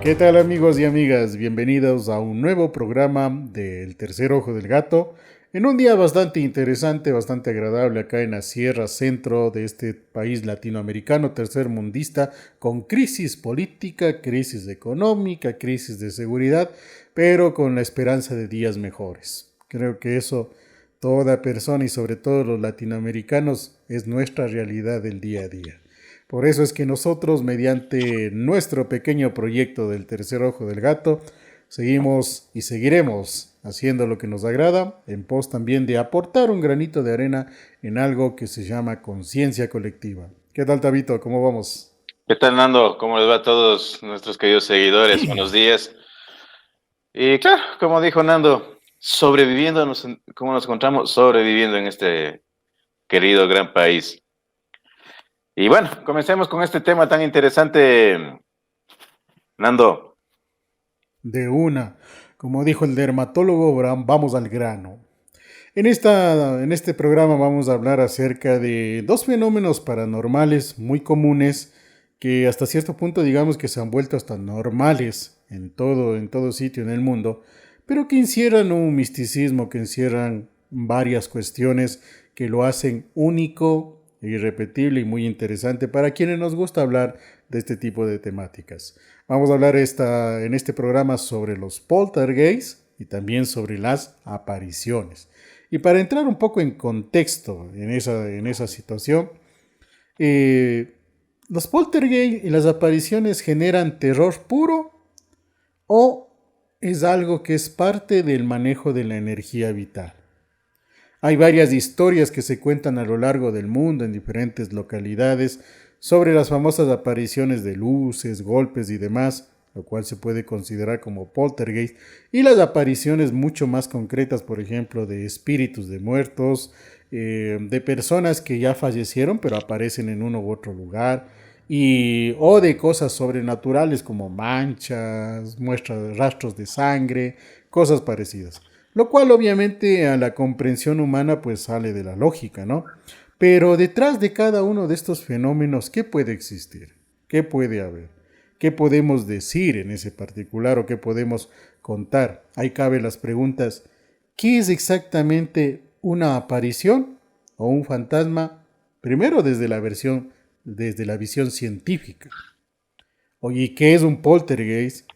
¿Qué tal amigos y amigas? Bienvenidos a un nuevo programa del Tercer Ojo del Gato, en un día bastante interesante, bastante agradable acá en la Sierra Centro de este país latinoamericano tercermundista, con crisis política, crisis económica, crisis de seguridad, pero con la esperanza de días mejores. Creo que eso toda persona y sobre todo los latinoamericanos es nuestra realidad del día a día. Por eso es que nosotros, mediante nuestro pequeño proyecto del Tercer Ojo del Gato, seguimos y seguiremos haciendo lo que nos agrada, en pos también de aportar un granito de arena en algo que se llama conciencia colectiva. ¿Qué tal, Tabito? ¿Cómo vamos? ¿Qué tal, Nando? ¿Cómo les va a todos nuestros queridos seguidores? Buenos días. Y claro, como dijo Nando, sobreviviendo, ¿cómo nos encontramos? Sobreviviendo en este querido gran país. Y bueno, comencemos con este tema tan interesante, Nando. De una. Como dijo el dermatólogo, vamos al grano. En este programa vamos a hablar acerca de dos fenómenos paranormales muy comunes que hasta cierto punto digamos que se han vuelto hasta normales en todo sitio en el mundo, pero que encierran un misticismo, que encierran varias cuestiones que lo hacen único, irrepetible y muy interesante para quienes nos gusta hablar de este tipo de temáticas. Vamos a hablar en este programa sobre los poltergeists y también sobre las apariciones. Y para entrar un poco en contexto en esa situación, eh, ¿los poltergeist y las apariciones generan terror puro o es algo que es parte del manejo de la energía vital? Hay varias historias que se cuentan a lo largo del mundo en diferentes localidades sobre las famosas apariciones de luces, golpes y demás, lo cual se puede considerar como poltergeist, y las apariciones mucho más concretas, por ejemplo, de espíritus de muertos, de personas que ya fallecieron pero aparecen en uno u otro lugar, o de cosas sobrenaturales como manchas, muestras de rastros de sangre, cosas parecidas. Lo cual obviamente a la comprensión humana pues sale de la lógica, ¿no? Pero detrás de cada uno de estos fenómenos, ¿qué puede existir? ¿Qué puede haber? ¿Qué podemos decir en ese particular o qué podemos contar? Ahí caben las preguntas, ¿qué es exactamente una aparición o un fantasma? Primero desde la visión científica. Oye, ¿qué es un poltergeist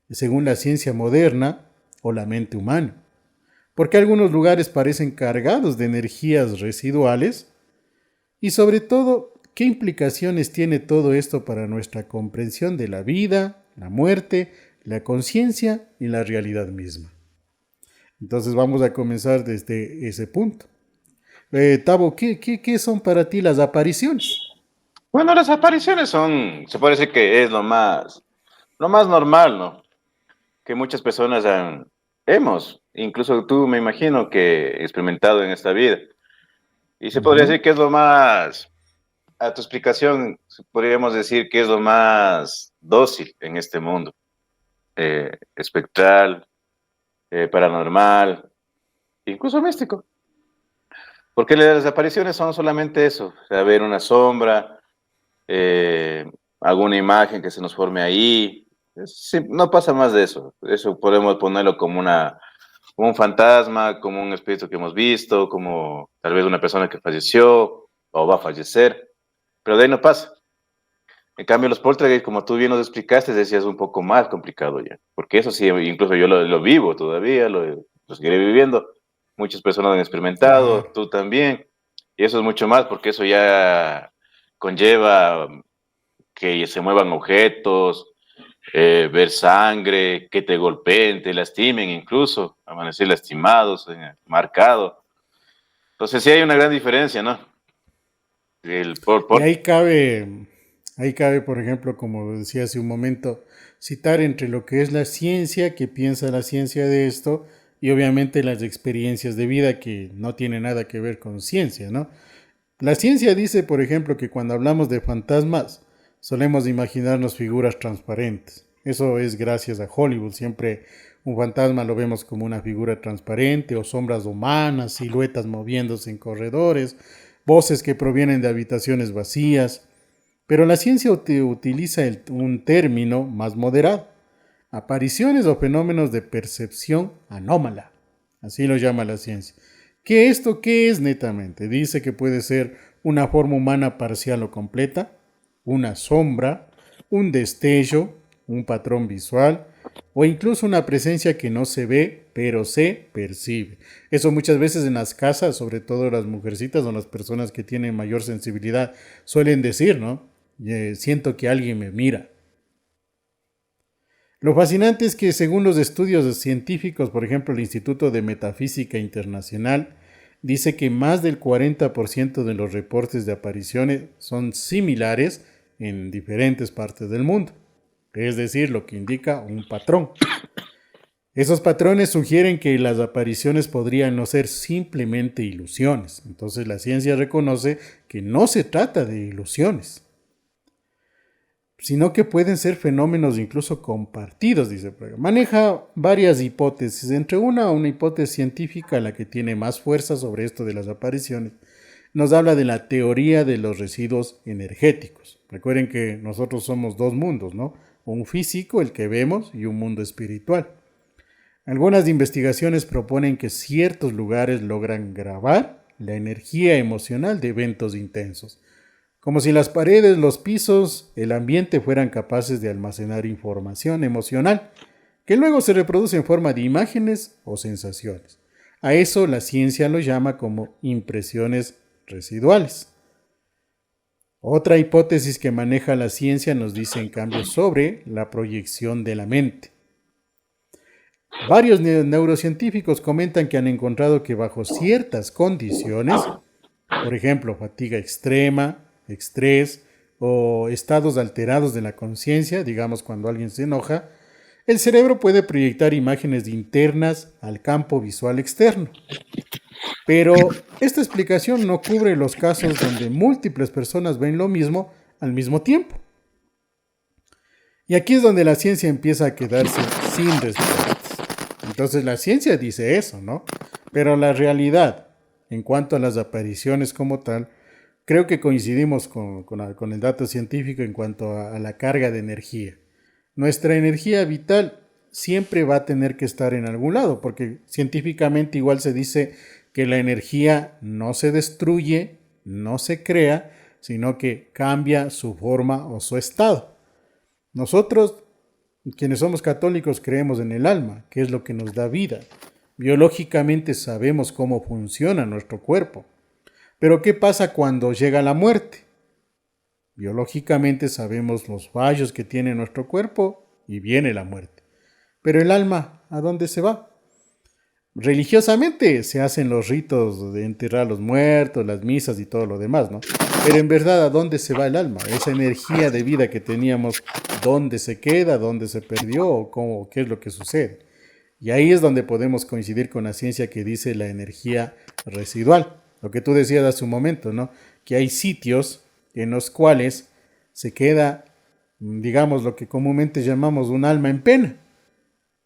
según la ciencia moderna o la mente humana? Porque algunos lugares parecen cargados de energías residuales y sobre todo, ¿qué implicaciones tiene todo esto para nuestra comprensión de la vida, la muerte, la conciencia y la realidad misma? Entonces vamos a comenzar desde ese punto. Tabo, ¿qué son para ti las apariciones? Bueno, las apariciones se puede decir que es lo más normal, ¿no? Que muchas personas hemos, incluso tú me imagino que experimentado en esta vida. Y se podría Ujú. decir que es lo más a tu explicación, podríamos decir que es lo más dócil en este mundo, espectral, paranormal, incluso místico, porque las apariciones son solamente eso, o sea, ver una sombra, eh, alguna imagen que se nos forme ahí, no pasa más de eso podemos ponerlo como un fantasma, como un espíritu que hemos visto, como tal vez una persona que falleció o va a fallecer, pero de ahí no pasa. En cambio, los poltergeist, como tú bien nos explicaste, decías un poco más complicado ya, porque eso sí, incluso yo lo vivo todavía, lo seguiré viviendo. Muchas personas han experimentado, Claro. tú también, y eso es mucho más, porque eso ya conlleva que se muevan objetos, ver sangre, que te golpeen, te lastimen incluso, amanecer lastimados, marcado. Entonces sí hay una gran diferencia, ¿no? Y ahí cabe, por ejemplo, como decía hace un momento, citar entre lo que es la ciencia, que piensa la ciencia de esto, y obviamente las experiencias de vida que no tienen nada que ver con ciencia, ¿no? La ciencia dice, por ejemplo, que cuando hablamos de fantasmas, solemos imaginarnos figuras transparentes. Eso es gracias a Hollywood. Siempre un fantasma lo vemos como una figura transparente o sombras humanas, siluetas moviéndose en corredores, voces que provienen de habitaciones vacías. Pero la ciencia utiliza un término más moderado. apariciones o fenómenos de percepción anómala. Así lo llama la ciencia. ¿Qué esto qué es netamente? Dice que puede ser una forma humana parcial o completa, una sombra, un destello, un patrón visual o incluso una presencia que no se ve pero se percibe. Eso muchas veces en las casas, sobre todo las mujercitas o las personas que tienen mayor sensibilidad, suelen decir, ¿no? Siento que alguien me mira. Lo fascinante es que según los estudios científicos, por ejemplo el Instituto de Metafísica Internacional, dice que más del 40% de los reportes de apariciones son similares en diferentes partes del mundo, es decir, lo que indica un patrón. Esos patrones sugieren que las apariciones podrían no ser simplemente ilusiones. Entonces la ciencia reconoce que no se trata de ilusiones, sino que pueden ser fenómenos incluso compartidos, dice Prager. Maneja varias hipótesis, entre una hipótesis científica, la que tiene más fuerza sobre esto de las apariciones, nos habla de la teoría de los residuos energéticos. Recuerden que nosotros somos dos mundos, ¿no? Un físico, el que vemos, y un mundo espiritual. Algunas investigaciones proponen que ciertos lugares logran grabar la energía emocional de eventos intensos, como si las paredes, los pisos, el ambiente fueran capaces de almacenar información emocional, que luego se reproduce en forma de imágenes o sensaciones. A eso la ciencia lo llama como impresiones residuales. Otra hipótesis que maneja la ciencia nos dice en cambio sobre la proyección de la mente. Varios neurocientíficos comentan que han encontrado que bajo ciertas condiciones, por ejemplo, fatiga extrema, estrés o estados alterados de la conciencia, digamos cuando alguien se enoja, el cerebro puede proyectar imágenes internas al campo visual externo. Pero esta explicación no cubre los casos donde múltiples personas ven lo mismo al mismo tiempo. Y aquí es donde la ciencia empieza a quedarse sin respuestas. Entonces la ciencia dice eso, ¿no? Pero la realidad, en cuanto a las apariciones como tal, creo que coincidimos con el dato científico en cuanto a la carga de energía. Nuestra energía vital siempre va a tener que estar en algún lado, porque científicamente igual se dice que la energía no se destruye, no se crea, sino que cambia su forma o su estado. Nosotros, quienes somos católicos, creemos en el alma, que es lo que nos da vida. Biológicamente sabemos cómo funciona nuestro cuerpo. Pero ¿qué pasa cuando llega la muerte? Biológicamente sabemos los fallos que tiene nuestro cuerpo y viene la muerte. Pero el alma, ¿a dónde se va? Religiosamente se hacen los ritos de enterrar a los muertos, las misas y todo lo demás, ¿no? Pero en verdad, ¿a dónde se va el alma? Esa energía de vida que teníamos, ¿dónde se queda? ¿Dónde se perdió? ¿O cómo, qué es lo que sucede? Y ahí es donde podemos coincidir con la ciencia que dice la energía residual. Lo que tú decías hace un momento, ¿no? Que hay sitios en los cuales se queda, digamos, lo que comúnmente llamamos un alma en pena.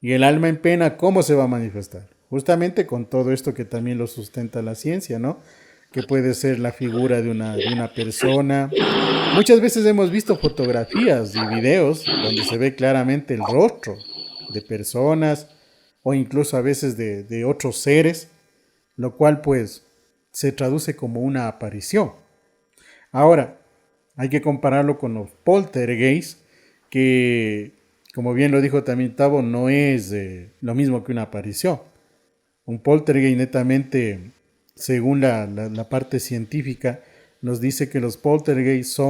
Y el alma en pena, ¿cómo se va a manifestar? Justamente con todo esto que también lo sustenta la ciencia, ¿no? Que puede ser la figura de una persona. Muchas veces hemos visto fotografías y videos donde se ve claramente el rostro de personas o incluso a veces de otros seres, lo cual pues se traduce como una aparición. Ahora, hay que compararlo con los poltergeists, que, como bien lo dijo también Tavo, no es lo mismo que una aparición. Un poltergeist netamente, según la parte científica, nos dice que los poltergeists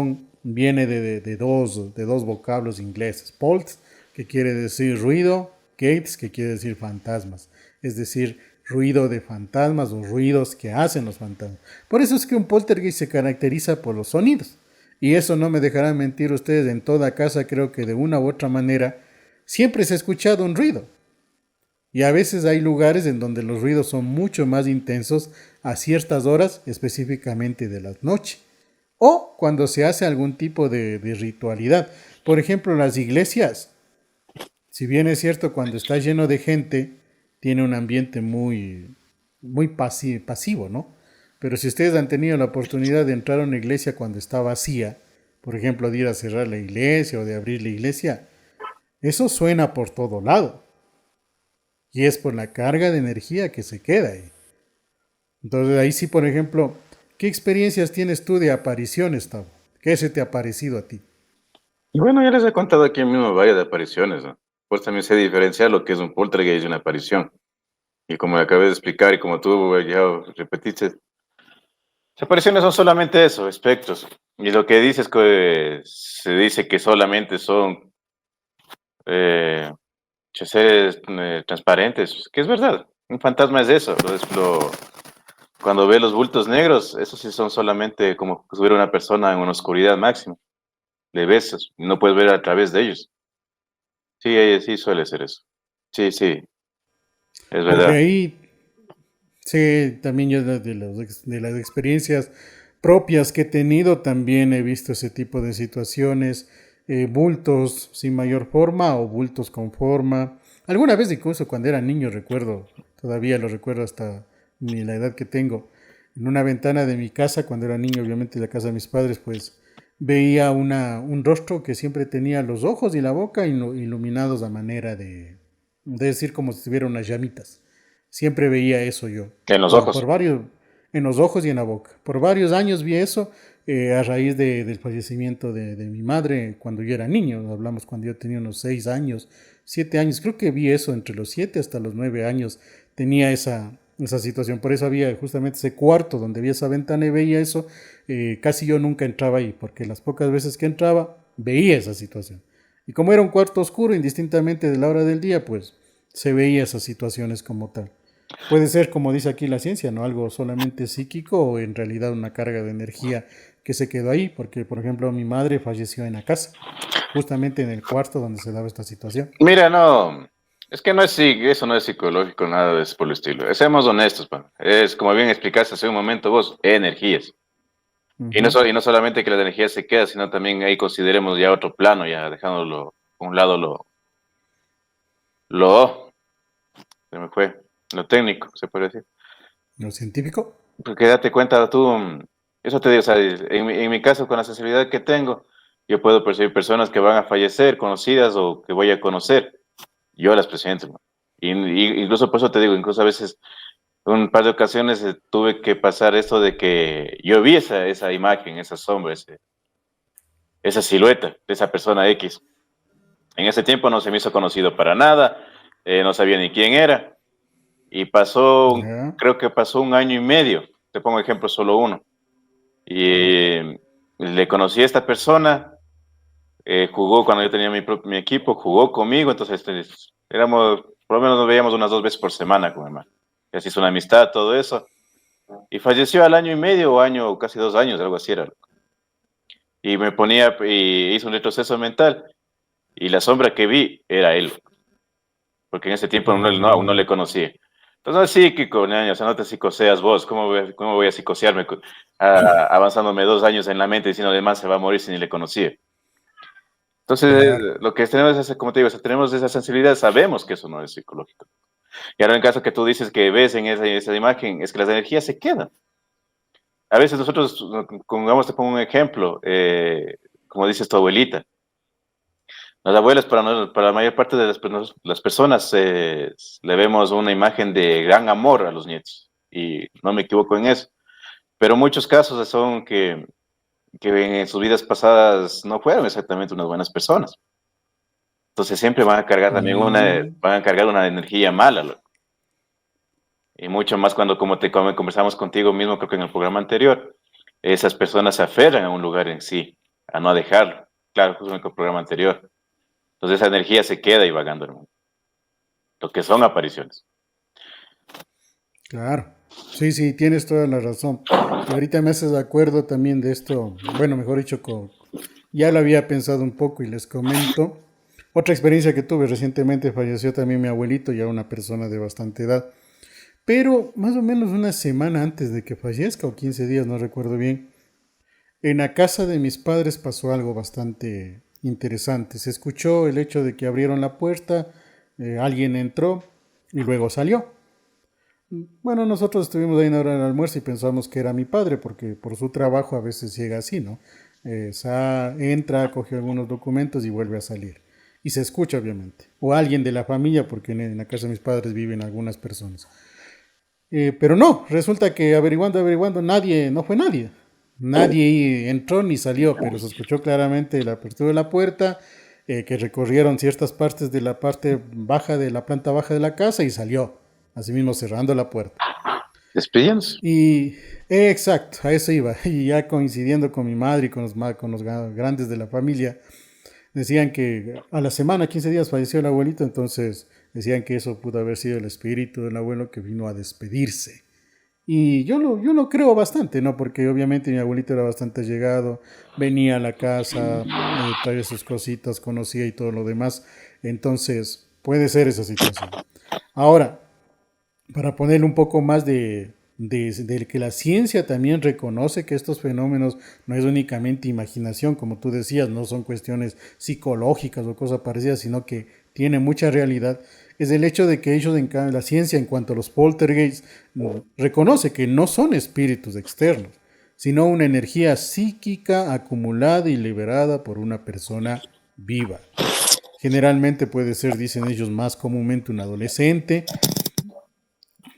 viene de dos vocablos ingleses. Polt, que quiere decir ruido, gates, que quiere decir fantasmas. Es decir, ruido de fantasmas o ruidos que hacen los fantasmas. Por eso es que un poltergeist se caracteriza por los sonidos. Y eso no me dejarán mentir ustedes, en toda casa creo que de una u otra manera siempre se ha escuchado un ruido. Y a veces hay lugares en donde los ruidos son mucho más intensos a ciertas horas, específicamente de la noche. O cuando se hace algún tipo de ritualidad. Por ejemplo, las iglesias. Si bien es cierto, cuando está lleno de gente, tiene un ambiente muy pasivo, ¿no? Pero si ustedes han tenido la oportunidad de entrar a una iglesia cuando está vacía, por ejemplo, de ir a cerrar la iglesia o de abrir la iglesia, Eso suena por todo lado. Y es por la carga de energía que se queda ahí. Entonces ahí sí, por ejemplo, ¿qué experiencias tienes tú de apariciones, Tavo? ¿Qué se te ha parecido a ti? Y bueno, ya les he contado aquí mismo varias de apariciones, ¿no? Pues también sé diferenciar lo que es un poltergeist y una aparición. Y como acabé de explicar y como tú ya repetiste, las apariciones son solamente eso, espectros. Y lo que dices que se dice que solamente son eh, seres transparentes, que es verdad. Un fantasma es eso. Cuando ve los bultos negros, esos sí son solamente como si hubiera una persona en una oscuridad máxima. Le ves, no puedes ver a través de ellos. Sí, sí suele ser eso. Sí, sí, es Porque verdad. ahí sí, también yo de las experiencias propias que he tenido, también he visto ese tipo de situaciones, bultos sin mayor forma o bultos con forma. Alguna vez incluso cuando era niño recuerdo, todavía lo recuerdo hasta la edad que tengo, en una ventana de mi casa, cuando era niño, obviamente de la casa de mis padres, pues veía un rostro que siempre tenía los ojos y la boca iluminados a manera de decir como si tuviera unas llamitas. Siempre veía eso yo. En los Por ojos. varios, en los ojos y en la boca. Por varios años vi eso a raíz del fallecimiento de mi madre cuando yo era niño. Hablamos cuando yo tenía unos 6 años, 7 años. Creo que vi eso entre los 7 hasta los 9 años. Tenía esa situación. Por eso había justamente ese cuarto donde había esa ventana y veía eso. Casi yo nunca entraba ahí, porque las pocas veces que entraba veía esa situación. Y como era un cuarto oscuro, indistintamente de la hora del día, pues se veía esas situaciones como tal. Puede ser, como dice aquí la ciencia, ¿no? Algo solamente psíquico o en realidad una carga de energía que se quedó ahí, porque por ejemplo mi madre falleció en la casa, justamente en el cuarto donde se daba esta situación. Mira, no, es que no es, eso no es psicológico, nada de eso por el estilo. Seamos honestos, pa. Es como bien explicaste hace un momento vos, energías. Ujú. Y no solamente que la energía se queda, sino también ahí consideremos ya otro plano, ya dejándolo a un lado lo, se me fue, lo técnico, se puede decir. Lo científico. Porque date cuenta tú, eso te digo, o sea, en mi caso, con la sensibilidad que tengo, yo puedo percibir personas que van a fallecer, conocidas o que voy a conocer. Yo las presento, man. Incluso por eso te digo, incluso a veces, un par de ocasiones tuve que pasar esto de que yo vi esa imagen, esa sombra, esa silueta de esa persona X. En ese tiempo no se me hizo conocido para nada, no sabía ni quién era, y Ya. creo que pasó un año y medio, te pongo ejemplo solo uno, y le conocí a esta persona, jugó cuando yo tenía mi equipo, jugó conmigo, entonces éramos, por lo menos nos veíamos unas 2 veces por semana con mi hermano. Y así hizo una amistad, todo eso. Y falleció al año y medio o año, casi 2 años, algo así era. Y me ponía, y hizo un retroceso mental, y la sombra que vi era él, porque en ese tiempo aún no le conocía. Entonces no es psíquico, ñaño, o sea, no te psicoseas vos, cómo voy a psicosearme avanzándome 2 años en la mente diciendo además se va a morir si ni le conocía? Entonces, Claro. lo que tenemos es, como te digo, tenemos esa sensibilidad, sabemos que eso no es psicológico. Y ahora en caso que tú dices que ves en esa imagen, es que las energías se quedan. A veces nosotros, pongamos, te pongo un ejemplo, como dices tu abuelita, las abuelas para la mayor parte de las personas le vemos una imagen de gran amor a los nietos, y no me equivoco en eso, pero muchos casos son que en sus vidas pasadas no fueron exactamente unas buenas personas. Entonces siempre van a cargar también Mm, van a cargar una energía mala, loco. Y mucho más cuando, como conversamos contigo mismo, creo que en el programa anterior, esas personas se aferran a un lugar en sí, a no dejarlo. Claro, justo en el programa anterior. Entonces esa energía se queda ahí vagando, hermano. Lo que son apariciones. claro. Sí, sí, tienes toda la razón. Y ahorita me haces de acuerdo también de esto, bueno, mejor dicho, ya lo había pensado un poco y les comento. Otra experiencia que tuve recientemente, falleció también mi abuelito, ya una persona de bastante edad. Pero más o menos una semana antes de que fallezca, o 15 días, no recuerdo bien, en la casa de mis padres pasó algo bastante interesante. Se escuchó el hecho de que abrieron la puerta, alguien entró y luego salió. Bueno, nosotros estuvimos ahí en la hora del almuerzo y pensamos que era mi padre, porque por su trabajo a veces llega así, ¿no? Entra, coge algunos documentos y vuelve a salir. y se escucha obviamente, o alguien de la familia, porque en la casa de mis padres viven algunas personas. Pero no, resulta que averiguando, nadie, no fue nadie. Nadie entró ni salió, pero se escuchó claramente la apertura de la puerta, que recorrieron ciertas partes de la parte baja de la planta baja de la casa y salió, asimismo cerrando la puerta. Despidiéndose. Y exacto, a eso iba. Y ya coincidiendo con mi madre y con los grandes de la familia, decían que a la semana, 15 días, falleció el abuelito, entonces decían que eso pudo haber sido el espíritu del abuelo que vino a despedirse. Y yo lo creo bastante, ¿no? Porque obviamente mi abuelito era bastante allegado, venía a la casa, traía sus cositas, conocía y todo lo demás. Entonces, puede ser esa situación. Ahora, para ponerle un poco más de que la ciencia también reconoce que estos fenómenos no es únicamente imaginación, como tú decías, no son cuestiones psicológicas o cosas parecidas, sino que tiene mucha realidad, es el hecho de que ellos, la ciencia en cuanto a los poltergeists, reconoce que no son espíritus externos, sino una energía psíquica acumulada y liberada por una persona viva. Generalmente puede ser, dicen ellos, más comúnmente un adolescente,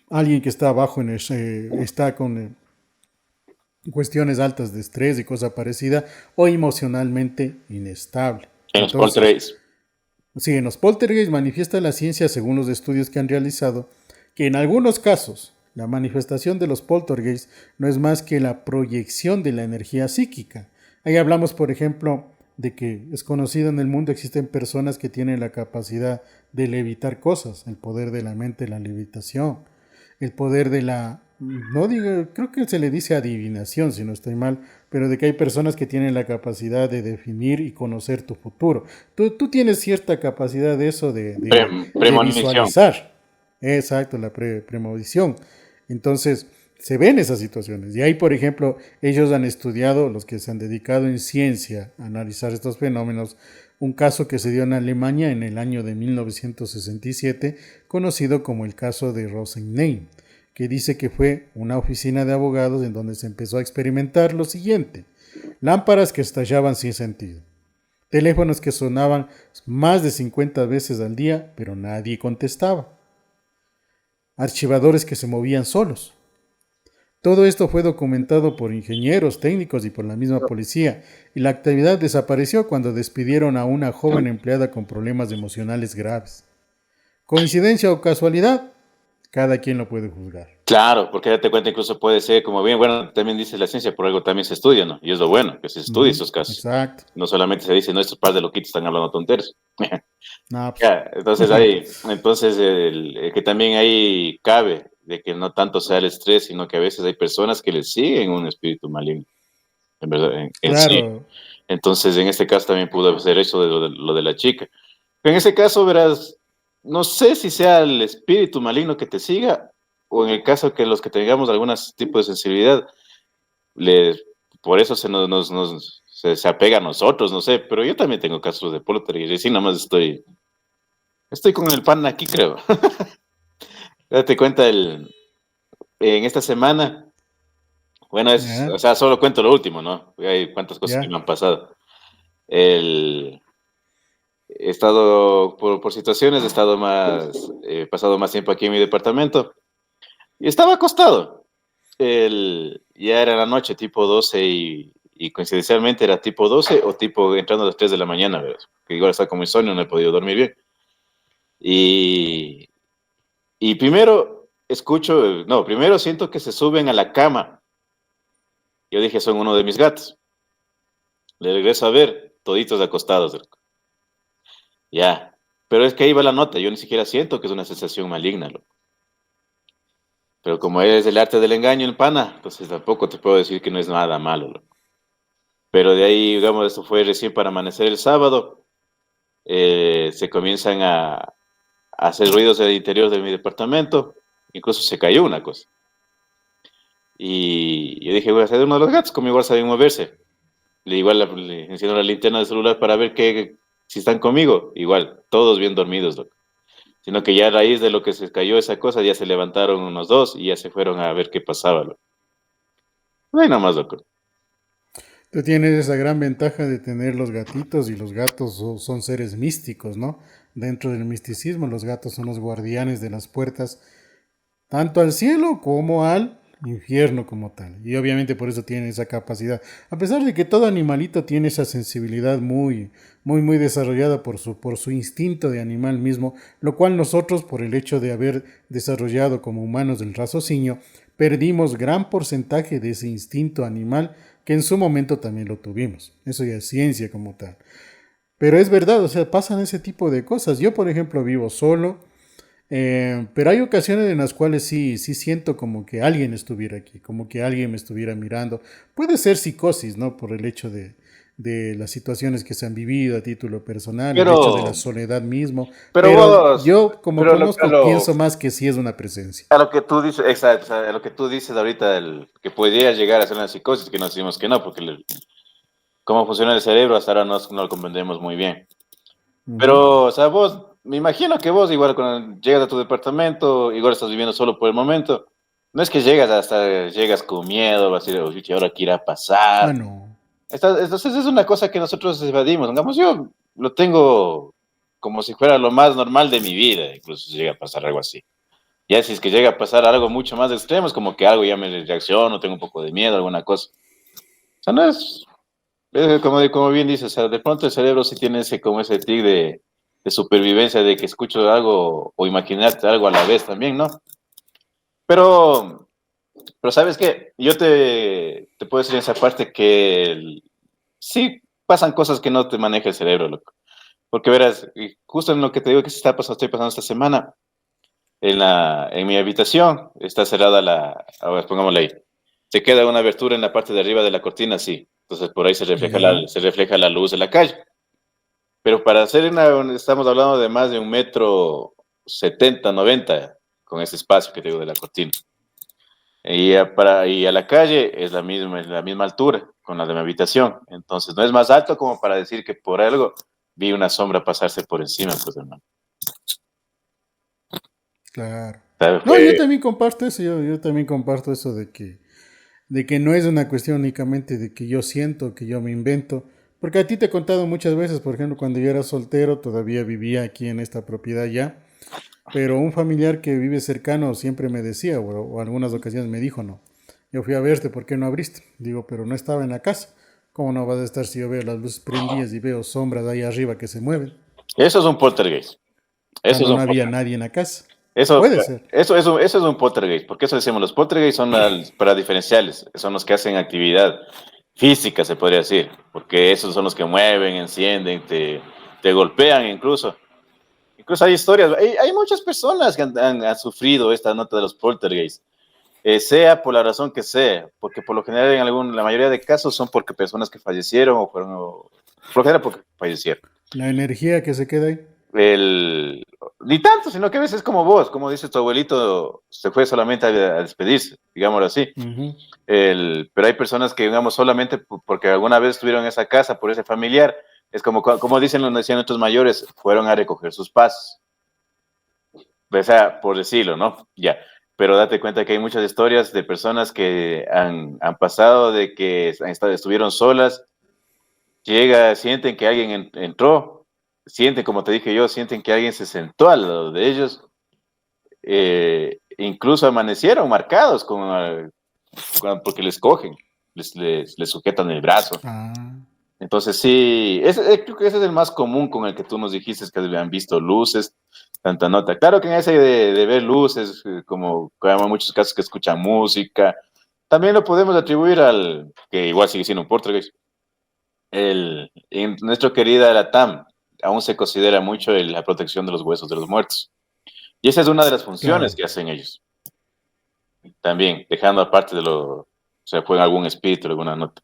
alguien que está abajo está con cuestiones altas de estrés y cosa parecida, o emocionalmente inestable. En los Entonces, poltergeist. sí, en los poltergeist manifiesta la ciencia, según los estudios que han realizado, que en algunos casos la manifestación de los poltergeist no es más que la proyección de la energía psíquica. Ahí hablamos, por ejemplo, de que es conocido en el mundo, existen personas que tienen la capacidad de levitar cosas, el poder de la mente, la levitación, el poder de la, no digo, creo que se le dice adivinación, si no estoy mal, pero de que hay personas que tienen la capacidad de definir y conocer tu futuro. Tú tienes cierta capacidad de eso, de Premonición. visualizar. Exacto, la premonición. Entonces, se ven esas situaciones. Y ahí, por ejemplo, ellos han estudiado, los que se han dedicado en ciencia a analizar estos fenómenos, un caso que se dio en Alemania en el año de 1967, conocido como el caso de Rosenheim, que dice que fue una oficina de abogados en donde se empezó a experimentar lo siguiente: lámparas que estallaban sin sentido, teléfonos que sonaban más de 50 veces al día, pero nadie contestaba, archivadores que se movían solos. Todo esto fue documentado por ingenieros, técnicos y por la misma policía, y la actividad desapareció cuando despidieron a una joven empleada con problemas emocionales graves. ¿Coincidencia o casualidad? Cada quien lo puede juzgar. Claro, porque date cuenta, incluso puede ser como bien, bueno, también dice la ciencia, por algo también se estudia, ¿no? Y es lo bueno, que se estudia esos casos. Exacto. No solamente se dice, no, estos par de loquitos están hablando tonteros. No, pues. Ya, entonces que también ahí cabe de que no tanto sea el estrés, sino que a veces hay personas que le siguen un espíritu maligno, en verdad, en sí. Claro. Entonces, en este caso también pudo ser eso de lo de la chica. En ese caso, verás, no sé si sea el espíritu maligno que te siga, o en el caso que los que tengamos algún tipo de sensibilidad, les, por eso se apega a nosotros, no sé, pero yo también tengo casos de poltergeist y sí, nomás estoy con el pan aquí, creo. Date cuenta, en esta semana, bueno, Ya, o sea, solo cuento lo último, ¿no? Hay cuántas cosas que ya, me han pasado. El, He estado, por situaciones, he estado he pasado más tiempo aquí en mi departamento y estaba acostado. Ya era la noche, tipo 12 y coincidencialmente era tipo 12 o tipo entrando a las 3 de la mañana, ¿verdad? Que igual está con insomnio, no he podido dormir bien. Y, y primero escucho, no, primero siento que se suben a la cama. Yo dije, son uno de mis gatos. Le regreso a ver, toditos acostados. Ya. Pero es que ahí va la nota, yo ni siquiera siento que es una sensación maligna, loco. Pero como es el arte del engaño en pana, entonces tampoco te puedo decir que no es nada malo, loco. Pero de ahí, digamos, esto fue recién para amanecer el sábado, se comienzan a hacer ruidos en el interior de mi departamento, incluso se cayó una cosa. Y yo dije, voy a hacer uno de los gatos, como igual saben moverse. Igual le enciendo la linterna del celular para ver si están conmigo. Igual, todos bien dormidos, loco. Sino que ya a raíz de lo que se cayó esa cosa, ya se levantaron unos dos y ya se fueron a ver qué pasaba, loco. No hay nada más, loco. Tú tienes esa gran ventaja de tener los gatitos y los gatos son seres místicos, ¿no? Dentro del misticismo, los gatos son los guardianes de las puertas tanto al cielo como al infierno como tal. Y obviamente por eso tiene esa capacidad. A pesar de que todo animalito tiene esa sensibilidad muy desarrollada por su instinto de animal mismo, lo cual nosotros, por el hecho de haber desarrollado como humanos el raciocinio, perdimos gran porcentaje de ese instinto animal que en su momento también lo tuvimos. Eso ya es ciencia como tal. Pero es verdad, o sea, pasan ese tipo de cosas. Yo, por ejemplo, vivo solo. Pero hay ocasiones en las cuales sí siento como que alguien estuviera aquí, como que alguien me estuviera mirando. Puede ser psicosis, ¿no? Por el hecho de las situaciones que se han vivido a título personal, el hecho de la Pero, soledad mismo. pero Pero vos, yo, como pero conozco, pienso más que sí es una presencia. a lo que tú dices, exacto, o sea, a lo que tú dices ahorita, que podría llegar a ser una psicosis, que nos decimos que no, porque cómo funciona el cerebro hasta ahora no lo comprendemos muy bien. Ujú. Pero, o sea, vos, me imagino que vos igual cuando llegas a tu departamento, igual estás viviendo solo por el momento, no es que llegas con miedo, vas a decir, "Uy, ahora qué irá a Ah, pasar". no. Entonces es una cosa que nosotros evadimos. Digamos, yo lo tengo como si fuera lo más normal de mi vida, incluso si llega a pasar algo así. Ya si es que llega a pasar algo mucho más extremo, es como que algo ya me reacciono, tengo un poco de miedo, alguna cosa. O sea, no es como bien dices, o sea, de pronto el cerebro sí tiene como ese tic de supervivencia, de que escucho algo o imaginarte algo a la vez también, ¿no? Pero, pero ¿sabes qué? Yo te puedo decir en esa parte que sí pasan cosas que no te maneja el cerebro, loco. Porque verás, y justo en lo que te digo que se está pasando, estoy pasando esta semana, en mi habitación está cerrada a ver, pongámosle ahí. Se queda una abertura en la parte de arriba de la cortina, sí. Entonces por ahí Ya. se refleja la luz de la calle. Pero para hacer estamos hablando de más de 1,70 m, 90 con ese espacio que te digo de la cortina. Y a la calle es la misma altura con la de mi habitación. Entonces no es más alto como para decir que por algo vi una sombra pasarse por encima, pues hermano. Claro. O sea, No, yo fue, también comparto eso, yo también comparto eso de que no es una cuestión únicamente de que yo siento, que yo me invento, porque a ti te he contado muchas veces, por ejemplo, cuando yo era soltero, todavía vivía aquí en esta propiedad ya, pero un familiar que vive cercano siempre me decía, o algunas ocasiones me dijo, no, yo fui a verte, ¿por qué no abriste? Digo, pero no estaba en la casa. ¿Cómo no vas a estar si yo veo las luces prendidas y veo sombras ahí arriba que se mueven, eso es un poltergeist. Eso es cuando un no había poltergeist. nadie en la casa? Eso, Puede ser. eso es un poltergeist. ¿Por qué eso decimos? Los poltergeist son para diferenciales, son los que hacen actividad física, se podría decir, porque esos son los que mueven, encienden, te golpean incluso. Incluso hay historias, hay muchas personas que han sufrido esta nota de los poltergeist, sea por la razón que sea, porque por lo general la mayoría de casos son porque personas que fallecieron por lo general porque fallecieron. La energía que se queda ahí. Ni tanto, sino que a veces como vos, como dice tu abuelito, se fue solamente a despedirse, digámoslo así. Ujú. Pero hay personas que, digamos, solamente porque alguna vez estuvieron en esa casa, por ese familiar, es como decían nuestros mayores, fueron a recoger sus pasos. O sea, por decirlo, ¿no? Ya. Pero date cuenta que hay muchas historias de personas que han pasado de que estuvieron solas, sienten que alguien entró, sienten, como te dije yo, sienten que alguien se sentó al lado de ellos, incluso amanecieron marcados porque les cogen, les sujetan el brazo. Ah, Entonces sí, creo que ese es el más común con el que tú nos dijiste que han visto luces, tanta nota. Claro que en ese de ver luces, como en muchos casos que escuchan música, también lo podemos atribuir que igual sigue siendo un poltergeist, en nuestra querida Latam, aún se considera mucho la protección de los huesos de los muertos. Y esa es una de las funciones claro. que hacen ellos. También, dejando aparte o sea, fue algún espíritu, alguna nota.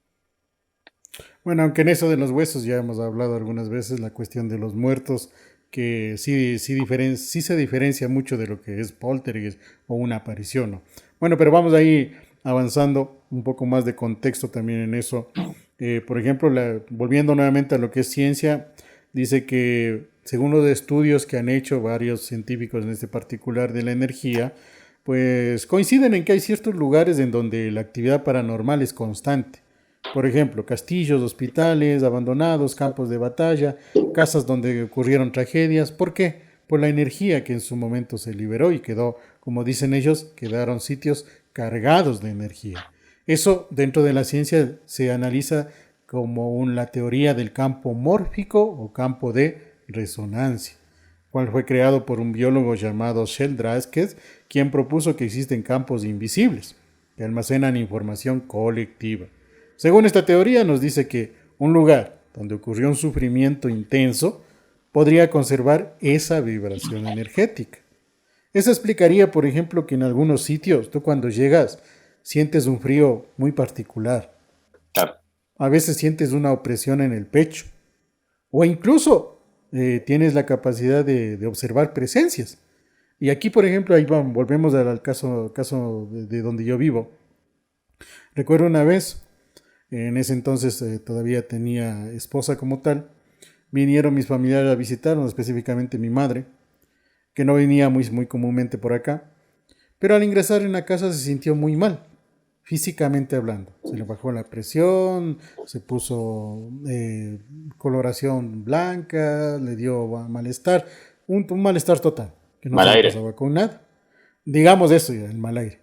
Bueno, aunque en eso de los huesos ya hemos hablado algunas veces, la cuestión de los muertos, que sí se diferencia mucho de lo que es poltergeist o una aparición, ¿no? Bueno, pero vamos ahí avanzando un poco más de contexto también en eso. Por ejemplo, volviendo nuevamente a lo que es ciencia, dice que según los estudios que han hecho varios científicos en este particular de la energía, pues coinciden en que hay ciertos lugares en donde la actividad paranormal es constante. Por ejemplo, castillos, hospitales abandonados, campos de batalla, casas donde ocurrieron tragedias. ¿Por qué? Por la energía que en su momento se liberó y quedó, como dicen ellos, quedaron sitios cargados de energía. Eso dentro de la ciencia se analiza como la teoría del campo mórfico o campo de resonancia, cual fue creado por un biólogo llamado Sheldrakes, quien propuso que existen campos invisibles que almacenan información colectiva. Según esta teoría, nos dice que un lugar donde ocurrió un sufrimiento intenso podría conservar esa vibración energética. Eso explicaría, por ejemplo, que en algunos sitios tú cuando llegas sientes un frío muy particular. Claro. A veces sientes una opresión en el pecho. O incluso tienes la capacidad de observar presencias. Y aquí, por ejemplo, ahí volvemos al caso de donde yo vivo. Recuerdo una vez, en ese entonces todavía tenía esposa como tal, vinieron mis familiares a visitarnos, específicamente mi madre, que no venía muy comúnmente por acá, pero al ingresar en la casa se sintió muy mal, físicamente hablando. Se le bajó la presión, se puso coloración blanca, le dio malestar, un malestar total, que no Mal se le aire. pasaba con nada. Digamos eso, ya, el mal aire.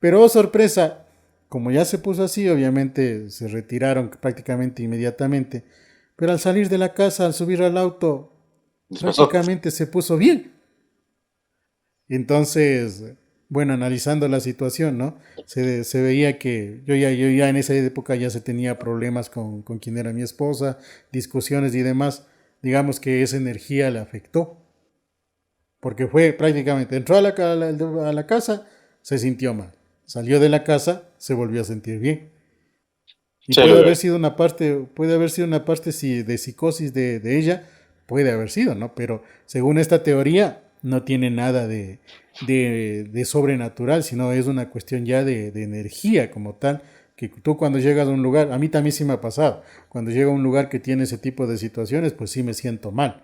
Pero oh, sorpresa, como ya se puso así, obviamente se retiraron prácticamente inmediatamente. Pero al salir de la casa, al subir al auto, ¿Les pasó? prácticamente se puso bien. Entonces, bueno, analizando la situación, ¿no? Se veía que yo ya en esa época ya se tenía problemas con quien era mi esposa, discusiones y demás. Digamos que esa energía le afectó. Porque fue prácticamente, entró a la casa, se sintió mal. Salió de la casa, se volvió a sentir bien. Y Sí, puede haber sido una parte sí, de psicosis de ella, puede haber sido, ¿no? Pero según esta teoría, no tiene nada de sobrenatural, sino es una cuestión ya de energía como tal, que tú cuando llegas a un lugar, a mí también sí me ha pasado, cuando llego a un lugar que tiene ese tipo de situaciones, pues sí me siento mal.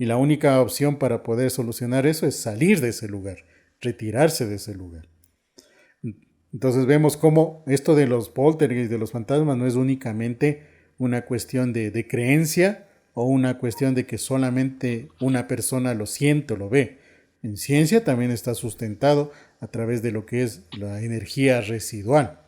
Y la única opción para poder solucionar eso es salir de ese lugar, retirarse de ese lugar. Entonces vemos cómo esto de los poltergeist, de los fantasmas, no es únicamente una cuestión de creencia o una cuestión de que solamente una persona lo siente o lo ve. En ciencia también está sustentado a través de lo que es la energía residual.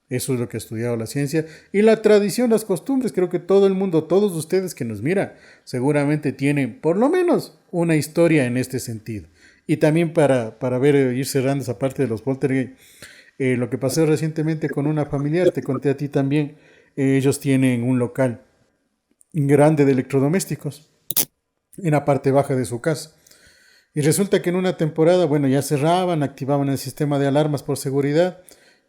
Eso es lo que ha estudiado la ciencia. Y la tradición, las costumbres, creo que todo el mundo, todos ustedes que nos miran, seguramente tienen por lo menos una historia en este sentido. Y también para ver, ir cerrando esa parte de los poltergeist, lo que pasó recientemente con una familiar, te conté a ti también, ellos tienen un local grande de electrodomésticos en la parte baja de su casa. Y resulta que en una temporada, bueno, ya cerraban, activaban el sistema de alarmas por seguridad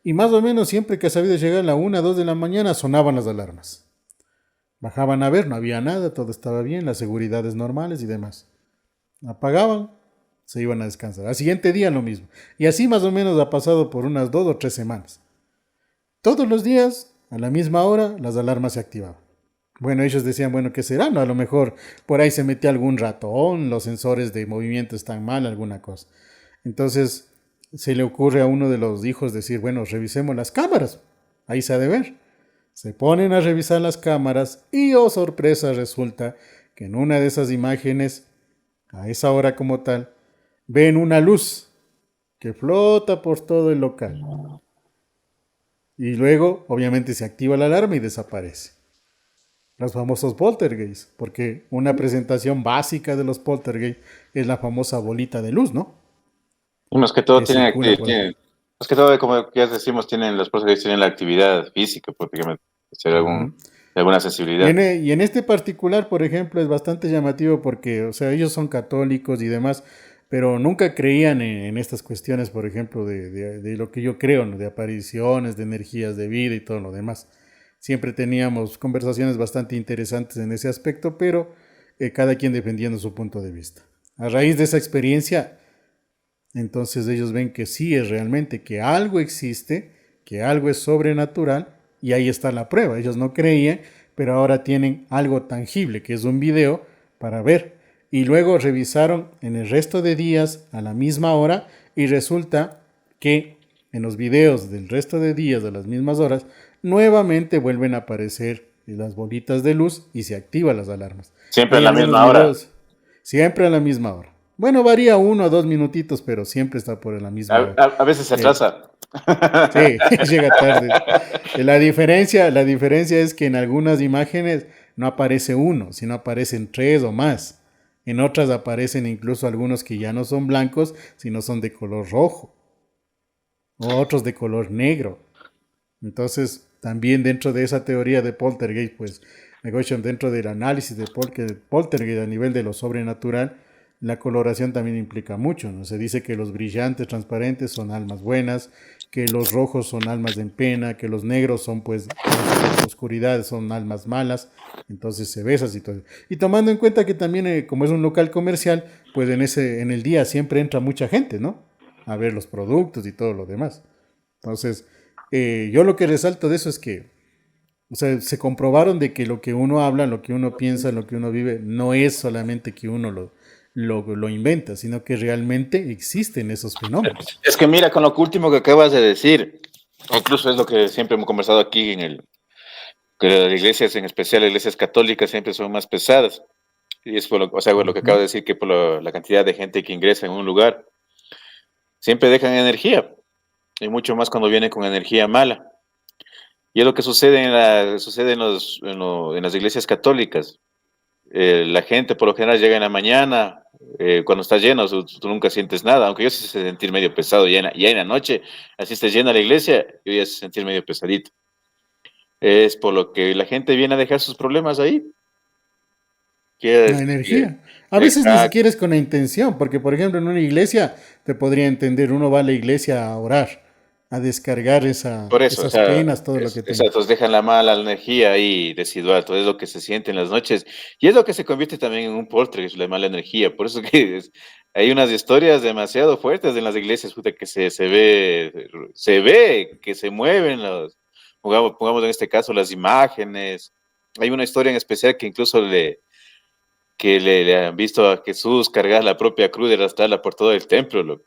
y más o menos siempre que sabía llegar a la 1, 2 de la mañana sonaban las alarmas. Bajaban a ver, no había nada, todo estaba bien, las seguridades normales y demás. Apagaban, se iban a descansar. Al siguiente día lo mismo. Y así más o menos ha pasado por unas 2 o 3 semanas. Todos los días, a la misma hora, las alarmas se activaban. Bueno, ellos decían, bueno, ¿qué será? No, a lo mejor por ahí se metió algún ratón, los sensores de movimiento están mal, alguna cosa. Entonces se le ocurre a uno de los hijos decir, bueno, revisemos las cámaras. Ahí se ha de ver. Se ponen a revisar las cámaras y, oh sorpresa, resulta que en una de esas imágenes, a esa hora como tal, ven una luz que flota por todo el local. Y luego, obviamente, se activa la alarma y desaparece. Los famosos poltergeist, porque una presentación básica de los poltergeist es la famosa bolita de luz, ¿no? Y más que todo Que circula por ahí. más que todo, como ya decimos, los poltergeist tienen la actividad física, prácticamente, hacer Ujú. alguna Y sensibilidad. y en este particular, por ejemplo, es bastante llamativo porque, o sea, ellos son católicos y demás, pero nunca creían en estas cuestiones, por ejemplo, de lo que yo creo, ¿no? De apariciones, de energías de vida y todo lo demás. Siempre teníamos conversaciones bastante interesantes en ese aspecto, pero cada quien defendiendo su punto de vista. A raíz de esa experiencia, entonces ellos ven que sí es realmente, que algo existe, que algo es sobrenatural, y ahí está la prueba. Ellos no creían, pero ahora tienen algo tangible, que es un video para ver. Y luego revisaron en el resto de días a la misma hora y resulta que en los videos del resto de días a las mismas horas, nuevamente vuelven a aparecer las bolitas de luz y se activan las alarmas. Siempre a Y la en esos misma hora. videos, siempre a la misma hora. Bueno, varía 1 o 2 minutitos, pero siempre está por la A, misma hora. a veces se atrasa. Sí, llega tarde. La diferencia es que en algunas imágenes no aparece uno, sino aparecen tres o más. En otras aparecen incluso algunos que ya no son blancos, sino son de color rojo, o otros de color negro. Entonces, también dentro de esa teoría de poltergeist, pues, dentro del análisis de poltergeist a nivel de lo sobrenatural, la coloración también implica mucho, ¿no? Se dice que los brillantes, transparentes son almas buenas, que los rojos son almas en pena, que los negros son, pues, oscuridad, son almas malas. Entonces se ve esa situación. Y tomando en cuenta que también, como es un local comercial, pues en el día siempre entra mucha gente, ¿no? A ver los productos y todo lo demás. Entonces, yo lo que resalto de eso es que, o sea, se comprobaron de que lo que uno habla, lo que uno piensa, lo que uno vive, no es solamente que uno lo inventa, sino que realmente existen esos fenómenos. Es que mira, con lo último que acabas de decir, incluso es lo que siempre hemos conversado aquí que las iglesias, en especial las iglesias católicas, siempre son más pesadas. Y es por lo que acabo de decir, que por la cantidad de gente que ingresa en un lugar, siempre dejan energía, y mucho más cuando viene con energía mala. Y es lo que sucede en las iglesias católicas. La gente por lo general llega en la mañana, cuando está lleno, tú nunca sientes nada, aunque yo sí sé sentir medio pesado, ya en la noche, así esté llena la iglesia, yo ya sé sentir medio pesadito. Es por lo que la gente viene a dejar sus problemas ahí. La Que, que- energía. A veces ni exacto. siquiera es con la intención, porque por ejemplo en una iglesia te podría entender, uno va a la iglesia a orar, a descargar Por eso, o esas sea, penas, todo lo que tenga. exacto, dejan la mala energía ahí residual, todo es lo que se siente en las noches, y es lo que se convierte también en un poltergeist, la mala energía, por eso que hay unas historias demasiado fuertes en las iglesias, puta, que se ve que se mueven pongamos en este caso las imágenes, hay una historia en especial que incluso le han visto a Jesús cargar la propia cruz y arrastrarla por todo el templo, loco.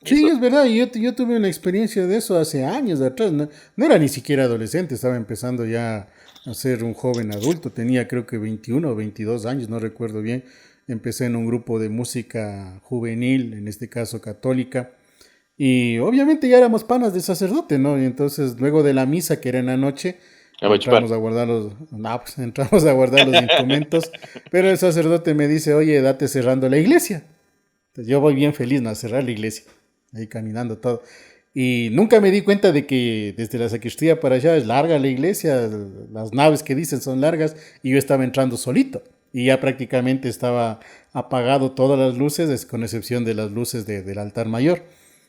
Sí, Eso, es verdad, yo tuve una experiencia de eso hace años atrás, no, no era ni siquiera adolescente, estaba empezando ya a ser un joven adulto, tenía creo que 21 o 22 años, no recuerdo bien, empecé en un grupo de música juvenil, en este caso católica, y obviamente ya éramos panas de sacerdote, ¿no? Y entonces luego de la misa, que era en la noche, ya voy a chupar. entramos a guardar los instrumentos, pero el sacerdote me dice, oye, date cerrando la iglesia. Entonces yo voy bien feliz, ¿no? A cerrar la iglesia, ahí caminando todo. Y nunca me di cuenta de que desde la sacristía para allá es larga la iglesia, las naves que dicen son largas, y yo estaba entrando solito. Y ya prácticamente estaba apagado todas las luces, con excepción de las luces del altar mayor.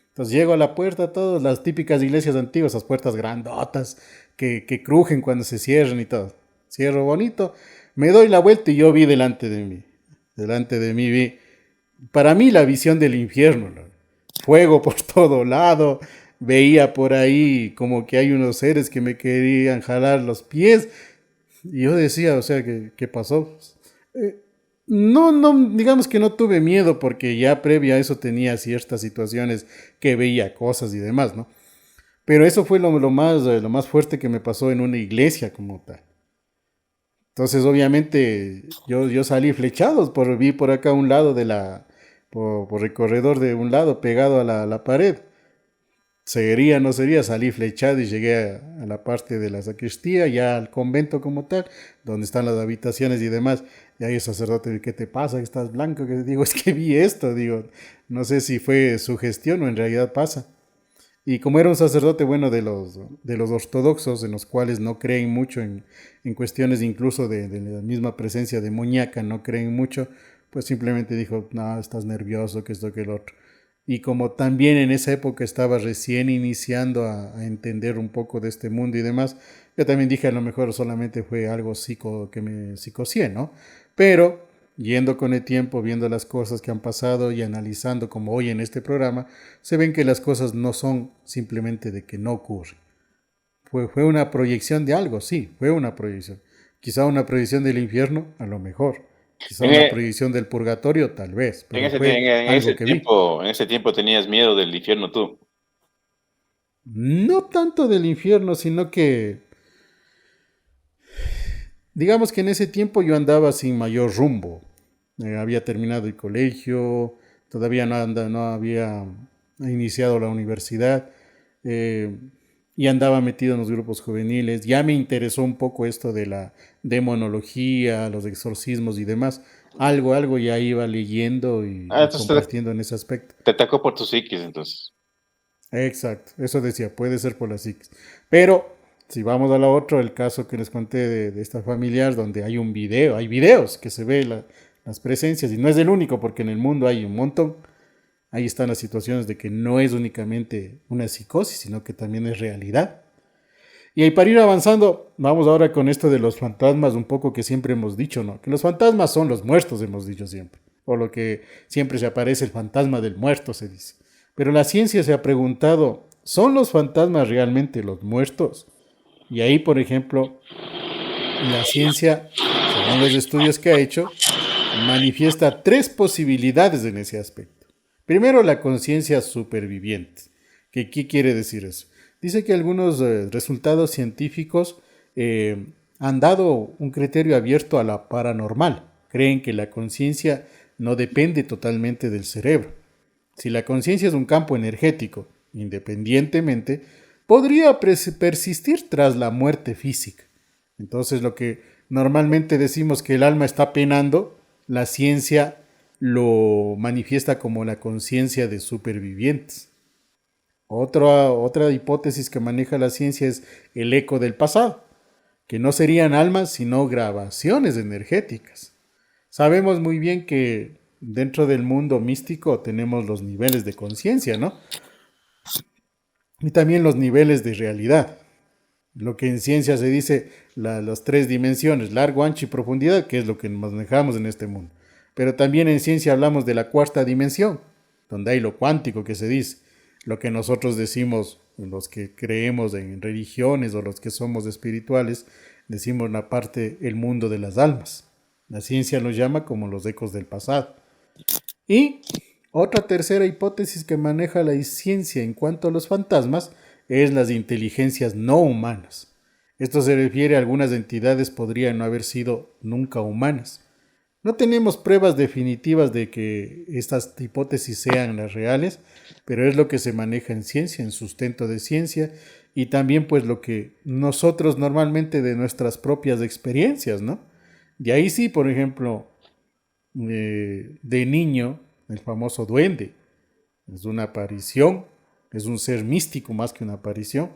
Entonces llego a la puerta, todas las típicas iglesias antiguas, esas puertas grandotas que crujen cuando se cierran y todo. Cierro bonito, me doy la vuelta y yo vi delante de mí vi, para mí la visión del infierno, ¿no? Fuego por todo lado, veía por ahí como que hay unos seres que me querían jalar los pies y yo decía, o sea, ¿qué pasó? Eh, no, no, digamos que no tuve miedo porque ya previa a eso tenía ciertas situaciones que veía cosas y demás, ¿no? Pero eso fue lo más fuerte que me pasó en una iglesia como tal. Entonces, obviamente, yo salí flechado, vi por acá un lado por el corredor de un lado pegado a la pared. Sería, no sería, salí flechado y llegué a la parte de la sacristía, ya al convento como tal, donde están las habitaciones y demás. Y ahí el sacerdote, ¿qué te pasa? Que estás blanco. Que digo, es que vi esto, digo, no sé si fue su gestión o en realidad pasa. Y como era un sacerdote bueno de los ortodoxos, en los cuales no creen mucho en cuestiones incluso de la misma presencia demoníaca, no creen mucho, pues simplemente dijo, no, estás nervioso, que esto, que el otro. Y como también en esa época estaba recién iniciando a entender un poco de este mundo y demás, yo también dije, a lo mejor solamente fue algo que me psicocié, ¿no? Pero yendo con el tiempo, viendo las cosas que han pasado y analizando como hoy en este programa, se ven que las cosas no son simplemente de que no ocurren. Fue una proyección de algo, sí, fue una proyección. Quizá una proyección del infierno, a lo mejor. Quizá En, una e- proyección del purgatorio, tal vez, en pero ese, tie- fue en algo ese que vi. tiempo, en ese tiempo tenías miedo del infierno tú. No tanto del infierno, sino que, digamos que en ese tiempo yo andaba sin mayor rumbo. Había terminado el colegio, todavía no había iniciado la universidad, eh, y andaba metido en los grupos juveniles. Ya me interesó un poco esto de la demonología, los exorcismos y demás. Algo ya iba leyendo Ah, y entonces compartiendo en ese aspecto. te atacó por tu psiquis, entonces. Exacto, eso decía, puede ser por la psiquis. Pero si vamos a la otra, el caso que les conté de esta familiar, donde hay un video, hay videos que se ve las presencias, y no es el único, porque en el mundo hay un montón. Ahí están las situaciones de que no es únicamente una psicosis, sino que también es realidad. Y ahí para ir avanzando, vamos ahora con esto de los fantasmas, un poco que siempre hemos dicho, ¿no? Que los fantasmas son los muertos, hemos dicho siempre. O lo que siempre se aparece el fantasma del muerto, se dice. Pero la ciencia se ha preguntado, ¿son los fantasmas realmente los muertos? Y ahí, por ejemplo, la ciencia, según los estudios que ha hecho, manifiesta tres posibilidades en ese aspecto. Primero, la conciencia superviviente. ¿Qué quiere decir eso? Dice que algunos resultados científicos han dado un criterio abierto a la paranormal. Creen que la conciencia no depende totalmente del cerebro. Si la conciencia es un campo energético, independientemente, podría persistir tras la muerte física. Entonces, lo que normalmente decimos que el alma está penando, la ciencia lo manifiesta como la conciencia de supervivientes. Otra hipótesis que maneja la ciencia es el eco del pasado, que no serían almas sino grabaciones energéticas. Sabemos muy bien que dentro del mundo místico tenemos los niveles de conciencia, ¿no? Y también los niveles de realidad. Lo que en ciencia se dice las tres dimensiones, largo, ancho y profundidad, que es lo que manejamos en este mundo. Pero también en ciencia hablamos de la cuarta dimensión, donde hay lo cuántico que se dice, lo que nosotros decimos, los que creemos en religiones o los que somos espirituales, decimos la parte, el mundo de las almas. La ciencia lo llama como los ecos del pasado. Y otra tercera hipótesis que maneja la ciencia en cuanto a los fantasmas es las inteligencias no humanas. Esto se refiere a algunas entidades podrían no haber sido nunca humanas. No tenemos pruebas definitivas de que estas hipótesis sean las reales, pero es lo que se maneja en ciencia, en sustento de ciencia, y también pues lo que nosotros normalmente de nuestras propias experiencias, ¿no? De ahí sí, por ejemplo, de niño, el famoso duende. Es una aparición, es un ser místico más que una aparición,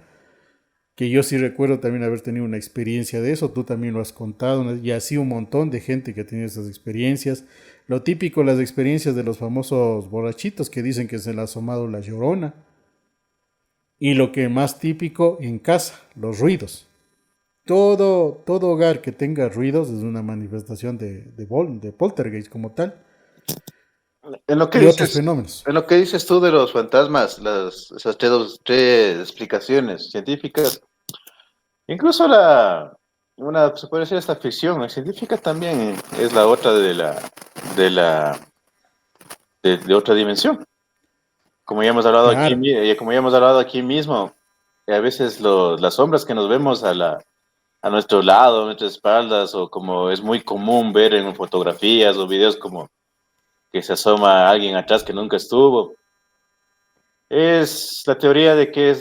que yo sí recuerdo también haber tenido una experiencia de eso, tú también lo has contado, ¿no? Y así un montón de gente que ha tenido esas experiencias. Lo típico, las experiencias de los famosos borrachitos que dicen que se le ha asomado la llorona. Y lo que más típico en casa, los ruidos. Todo hogar que tenga ruidos es una manifestación de poltergeist como tal. En lo que Y otros dices, fenómenos. en lo que dices tú de los fantasmas, esas tres explicaciones científicas, incluso se puede decir esta ficción, la científica también es la otra de la, de otra dimensión. Como ya hemos hablado aquí, Claro, como ya hemos hablado aquí mismo, a veces las sombras que nos vemos a nuestro lado, a nuestras espaldas, o como es muy común ver en fotografías o videos como que se asoma alguien atrás que nunca estuvo. Es la teoría de que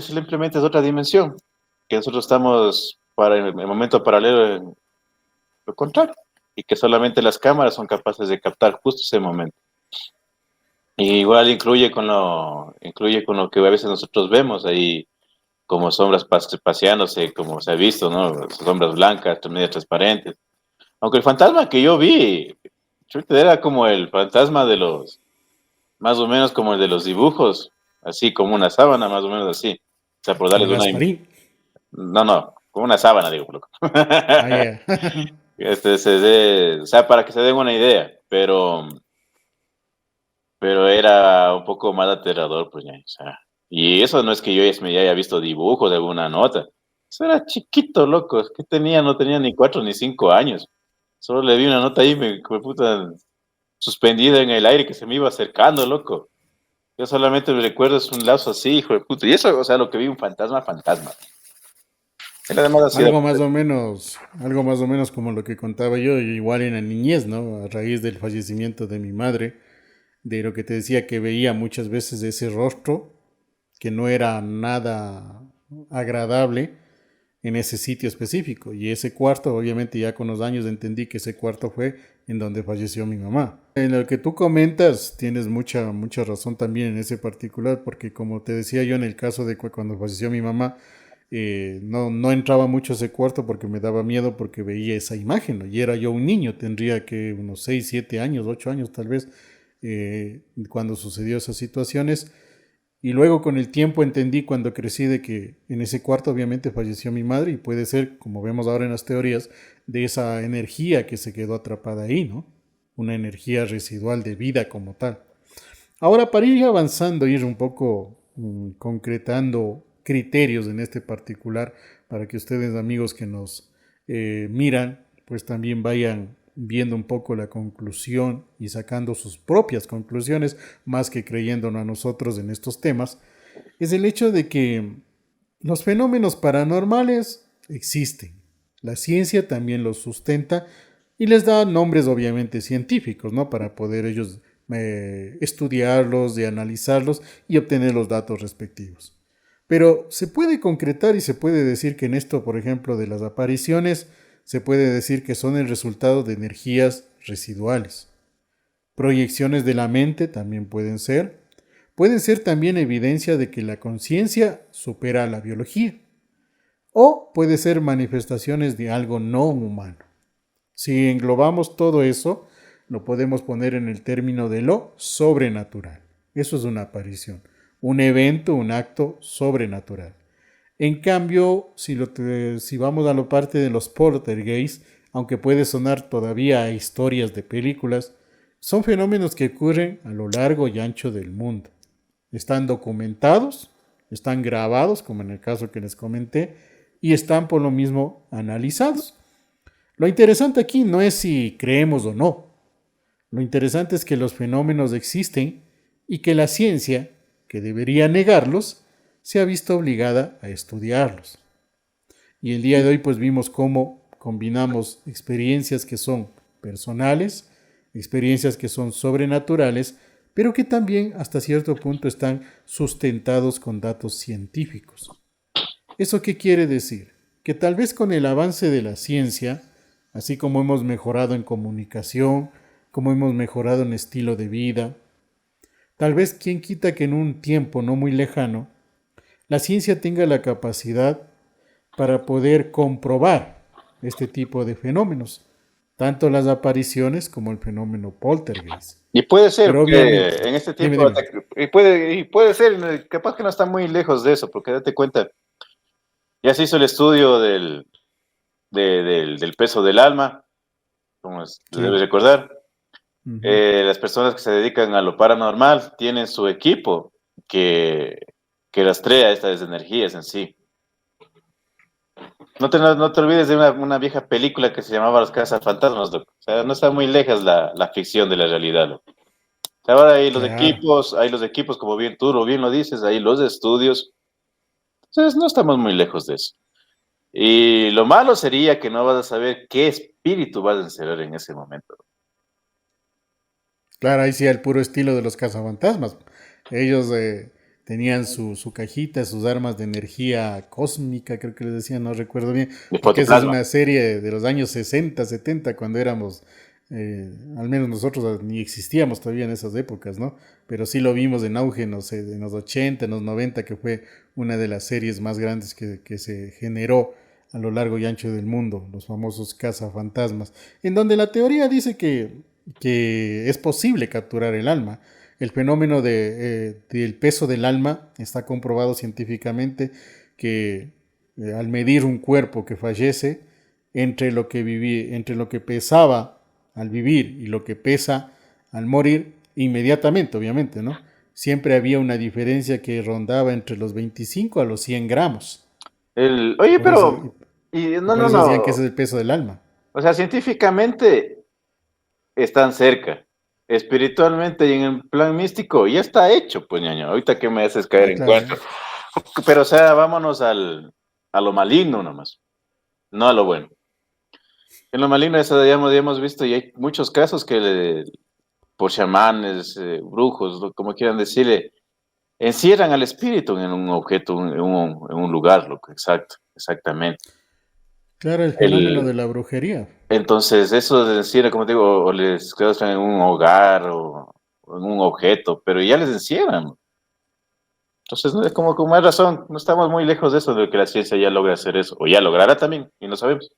simplemente es otra dimensión, que nosotros estamos para en el momento paralelo en lo contrario, y que solamente las cámaras son capaces de captar justo ese momento. Y igual incluye con lo que a veces nosotros vemos ahí como sombras paseándose, como se ha visto, ¿no? Sombras blancas, medio transparentes. Aunque el fantasma que yo vi, chuta, era como el fantasma más o menos como el de los dibujos, así como una sábana, más o menos así. O sea, por el darles Gasparín. no, como una sábana, digo, loco. Ah, yeah. O sea, para que se den una idea, pero era un poco más aterrador, pues ya, o sea. Y eso no es que yo ya me haya visto dibujos de alguna nota. Eso era chiquito, loco. Es que no tenía ni 4 ni 5 años. Solo le vi una nota ahí, me puta, suspendida en el aire que se me iba acercando, loco. Yo solamente me recuerdo es un lazo así, hijo de puta. Y eso, o sea, lo que vi un fantasma, fantasma. Él además ha sido, Algo más o menos como lo que contaba yo, igual en la niñez, ¿no? A raíz del fallecimiento de mi madre, de lo que te decía que veía muchas veces ese rostro, que no era nada agradable en ese sitio específico. Y ese cuarto, obviamente ya con los años entendí que ese cuarto fue en donde falleció mi mamá. En lo que tú comentas, tienes mucha razón también en ese particular, porque como te decía yo en el caso de cuando falleció mi mamá, no entraba mucho a ese cuarto porque me daba miedo porque veía esa imagen, ¿no? Y era yo un niño, tendría que unos 6 7 años, 8 años tal vez, cuando sucedió esas situaciones. Y luego con el tiempo entendí cuando crecí de que en ese cuarto obviamente falleció mi madre y puede ser, como vemos ahora en las teorías, de esa energía que se quedó atrapada ahí, ¿no? Una energía residual de vida como tal. Ahora, para ir avanzando, ir un poco concretando criterios en este particular, para que ustedes, amigos que nos miran, pues también vayan viendo un poco la conclusión y sacando sus propias conclusiones, más que creyéndonos a nosotros en estos temas, es el hecho de que los fenómenos paranormales existen. La ciencia también los sustenta y les da nombres obviamente científicos, ¿no? Para poder ellos estudiarlos, de analizarlos y obtener los datos respectivos. Pero se puede concretar y se puede decir que en esto, por ejemplo, de las apariciones, se puede decir que son el resultado de energías residuales. Proyecciones de la mente también pueden ser también evidencia de que la conciencia supera a la biología, o puede ser manifestaciones de algo no humano. Si englobamos todo eso, lo podemos poner en el término de lo sobrenatural. Eso es una aparición, un evento, un acto sobrenatural. En cambio, si vamos a la parte de los poltergeist, aunque puede sonar todavía a historias de películas, son fenómenos que ocurren a lo largo y ancho del mundo. Están documentados, están grabados, como en el caso que les comenté, y están por lo mismo analizados. Lo interesante aquí no es si creemos o no. Lo interesante es que los fenómenos existen y que la ciencia, que debería negarlos, se ha visto obligada a estudiarlos. Y el día de hoy pues vimos cómo combinamos experiencias que son personales, experiencias que son sobrenaturales, pero que también hasta cierto punto están sustentados con datos científicos. ¿Eso qué quiere decir? Que tal vez con el avance de la ciencia, así como hemos mejorado en comunicación, como hemos mejorado en estilo de vida, tal vez quien quita que en un tiempo no muy lejano, la ciencia tenga la capacidad para poder comprobar este tipo de fenómenos, tanto las apariciones como el fenómeno poltergeist. y puede ser Pero que obviamente, en este dime, tiempo, dime. y puede ser, capaz que no está muy lejos de eso, porque date cuenta, ya se hizo el estudio del peso del alma, como debes Sí. recordar. Ujú. Las personas que se dedican a lo paranormal tienen su equipo que, que rastrea estas energías en sí. No te olvides de una vieja película que se llamaba Los Cazafantasmas, loco. O sea, no está muy lejos la ficción de la realidad, loco. O sea, ahora Claro. hay los equipos, como bien tú lo bien lo dices, hay los estudios. Entonces, no estamos muy lejos de eso. Y lo malo sería que no vas a saber qué espíritu vas a encerrar en ese momento. Claro, ahí sí el puro estilo de los cazafantasmas. Ellos tenían su cajita, sus armas de energía cósmica, creo que les decían, no recuerdo bien, De porque esa es fotoplasma. una serie de los años 60, 70, cuando éramos, al menos nosotros ni existíamos todavía en esas épocas, ¿no? Pero sí lo vimos en auge, no sé, en los 80, en los 90, que fue una de las series más grandes que se generó a lo largo y ancho del mundo, los famosos cazafantasmas, en donde la teoría dice que es posible capturar el alma. El fenómeno del peso del alma está comprobado científicamente que al medir un cuerpo que fallece, entre lo que pesaba al vivir y lo que pesa al morir, inmediatamente, obviamente, ¿no? Siempre había una diferencia que rondaba entre los 25 a los 100 gramos. Oye, Por eso, pero, y, y no, por no, eso decían que ese no. es el peso del alma. O sea, científicamente están cerca. espiritualmente y en el plan místico, ya está hecho, pues, ñaño. Ahorita que me haces caer en Claro. cuenta. Pero, o sea, vámonos a lo maligno nomás, no a lo bueno. En lo maligno, eso ya hemos visto, y hay muchos casos que por chamanes, brujos, como quieran decirle, encierran al espíritu en un objeto, en un lugar, loco, exacto, exactamente. Claro, el fenómeno El, de la brujería. entonces, eso les encierra, como te digo, o les claustran en un hogar o en un objeto, pero ya les encierran. Entonces, no, es como con más razón, no estamos muy lejos de eso, de que la ciencia ya logre hacer eso, o ya logrará también, y no sabemos.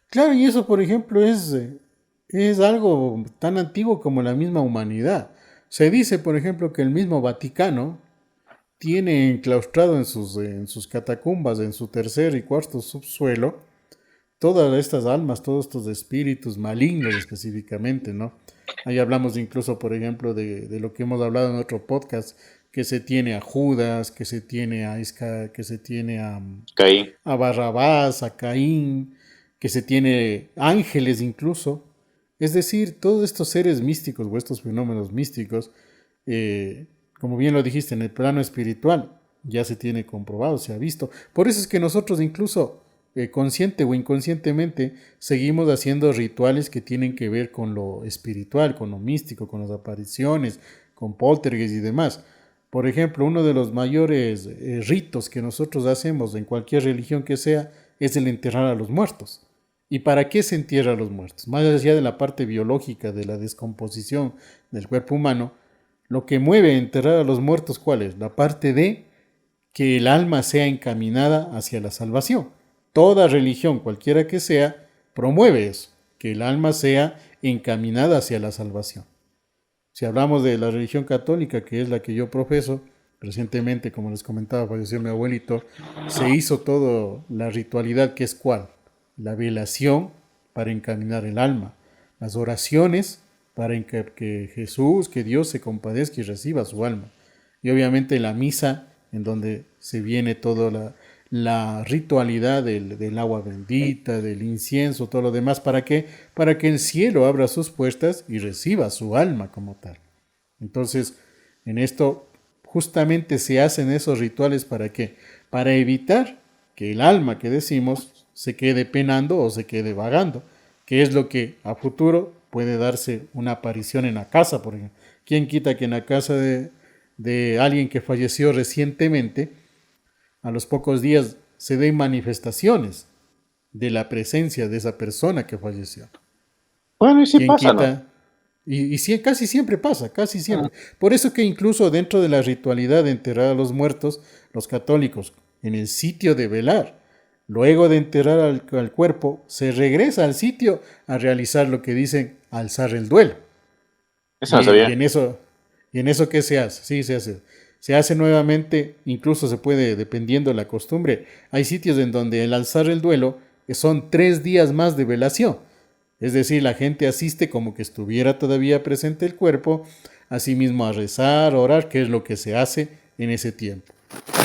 Claro, y eso, por ejemplo, es algo tan antiguo como la misma humanidad. Se dice, por ejemplo, que el mismo Vaticano tiene enclaustrado en sus catacumbas, en su tercer y cuarto subsuelo, todas estas almas, todos estos espíritus malignos específicamente, ¿no? Ahí hablamos incluso, por ejemplo, de lo que hemos hablado en otro podcast, que se tiene a Judas, que se tiene a Isca, que se tiene Caín. a Barrabás, a Caín, que se tiene ángeles incluso. Es decir, todos estos seres místicos o estos fenómenos místicos, eh, como bien lo dijiste, en el plano espiritual ya se tiene comprobado, se ha visto. Por eso es que nosotros incluso consciente o inconscientemente seguimos haciendo rituales que tienen que ver con lo espiritual, con lo místico, con las apariciones, con poltergeist y demás. Por ejemplo, uno de los mayores ritos que nosotros hacemos en cualquier religión que sea es el enterrar a los muertos. ¿Y para qué se entierra a los muertos? Más allá de la parte biológica de la descomposición del cuerpo humano, lo que mueve a enterrar a los muertos, ¿cuál es? La parte de que el alma sea encaminada hacia la salvación. Toda religión, cualquiera que sea, promueve eso, que el alma sea encaminada hacia la salvación. Si hablamos de la religión católica, que es la que yo profeso, recientemente, como les comentaba, falleció mi abuelito, se hizo toda la ritualidad que es cuál, la velación para encaminar el alma, las oraciones para que Jesús, que Dios se compadezca y reciba su alma. Y obviamente la misa, en donde se viene toda la ritualidad del agua bendita, del incienso, todo lo demás. ¿Para qué? Para que el cielo abra sus puertas y reciba su alma como tal. Entonces, en esto justamente se hacen esos rituales ¿para qué? Para evitar que el alma que decimos se quede penando o se quede vagando, que es lo que a futuro puede darse una aparición en la casa, por ejemplo. ¿Quién quita que en la casa de alguien que falleció recientemente, a los pocos días se den manifestaciones de la presencia de esa persona que falleció? Bueno, y sí ¿Quién pasa, ¿no? quita? Casi siempre pasa, casi siempre. Por eso que incluso dentro de la ritualidad de enterrar a los muertos, los católicos, en el sitio de velar, luego de enterrar al cuerpo, se regresa al sitio a realizar lo que dicen alzar el duelo. Eso no Y, sabía. y en eso, ¿y en eso qué se hace? Sí, se hace. Se hace nuevamente, incluso se puede, dependiendo de la costumbre. Hay sitios en donde el alzar el duelo son 3 días más de velación. Es decir, la gente asiste como que estuviera todavía presente el cuerpo, asimismo a rezar, a orar, que es lo que se hace en ese tiempo.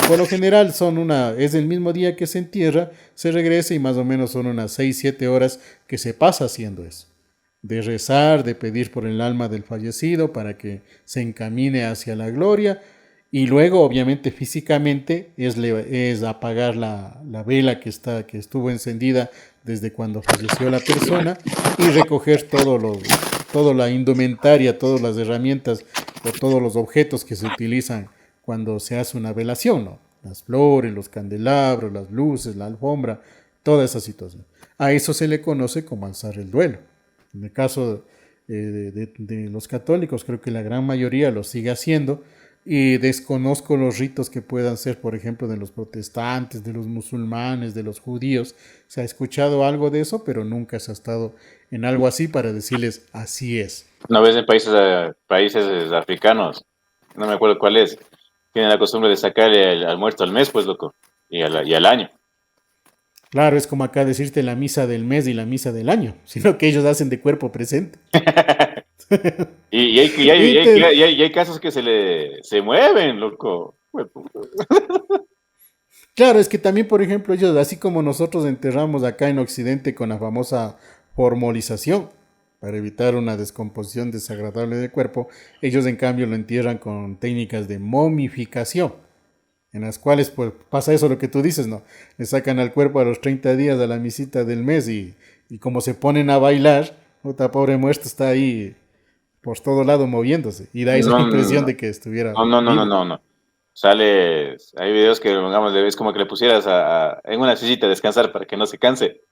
Y por lo general es el mismo día que se entierra, se regresa y más o menos son unas 6, 7 horas que se pasa haciendo eso. De rezar, de pedir por el alma del fallecido para que se encamine hacia la gloria. Y luego, obviamente, físicamente es apagar la vela que estuvo encendida desde cuando falleció la persona y recoger toda la indumentaria, todas las herramientas o todos los objetos que se utilizan cuando se hace una velación, ¿no? Las flores, los candelabros, las luces, la alfombra, toda esa situación. A eso se le conoce como alzar el duelo. En el caso de los católicos, creo que la gran mayoría lo sigue haciendo y desconozco los ritos que puedan ser, por ejemplo, de los protestantes, de los musulmanes, de los judíos. Se ha escuchado algo de eso, pero nunca se ha estado en algo así para decirles así es. Una vez en países africanos, no me acuerdo cuál es, tienen la costumbre de sacarle al muerto al mes, pues, loco, y al año. Claro, es como acá decirte la misa del mes y la misa del año, sino que ellos hacen de cuerpo presente. Y te- Y hay casos que se mueven, loco. Claro, es que también, por ejemplo, ellos, así como nosotros enterramos acá en Occidente con la famosa formalización, para evitar una descomposición desagradable del cuerpo, ellos en cambio lo entierran con técnicas de momificación, en las cuales pues pasa eso lo que tú dices, ¿no? Le sacan al cuerpo a los 30 días a la misita del mes y como se ponen a bailar, otra pobre muerto está ahí por todo lado moviéndose y da esa No, impresión no, de que estuviera no, no, no, no, vivo. no, no. Sale, hay videos que, digamos, es como que le pusieras en una sillita a descansar para que no se canse.